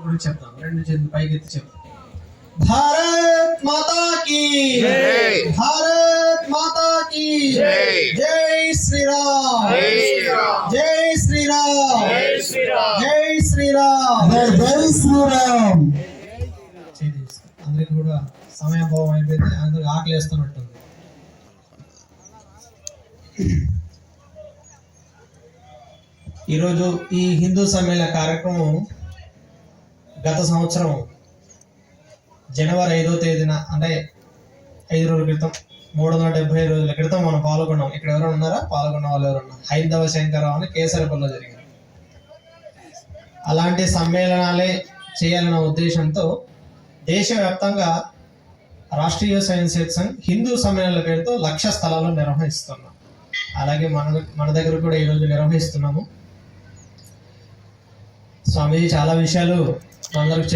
గురించి చెప్తాం. రెండు చేతులు పైకెత్తి చెప్తాం. భారత్ మాతా కీ జై, భారత్ మాతా కీ జై, జై శ్రీరామ్, జై శ్రీరామ్, జై శ్రీరామ్, జై శ్రీరామ్, జై శ్రీరామ్, జై శ్రీరామ్. అందరికి కూడా సమయాభావం అయిపోయింది, అందరికి ఆకలి వేస్తున్నట్టుంది. ఈరోజు ఈ హిందూ సమ్మేళన కార్యక్రమం గత సంవత్సరం జనవరి 5వ తేదీన, అంటే 5 రోజుల క్రితం, 375 రోజుల క్రితం మనం పాల్గొన్నాం. ఇక్కడ ఎవరైనా ఉన్నారా? పాల్గొన్న వాళ్ళు ఎవరన్నా? హైందవ శంకరం అని కేసరపల్లిలో జరిగింది. అలాంటి సమ్మేళనాలే చేయాలన్న ఉద్దేశంతో దేశవ్యాప్తంగా రాష్ట్రీయ స్వయం సేవక్ సంఘ్ హిందూ సమ్మేళనాల పేరుతో 1,00,000 స్థలాలు నిర్వహిస్తున్నాం. అలాగే మన దగ్గర కూడా ఈరోజు నిర్వహిస్తున్నాము. స్వామీజీ చాలా విషయాలు అందరికి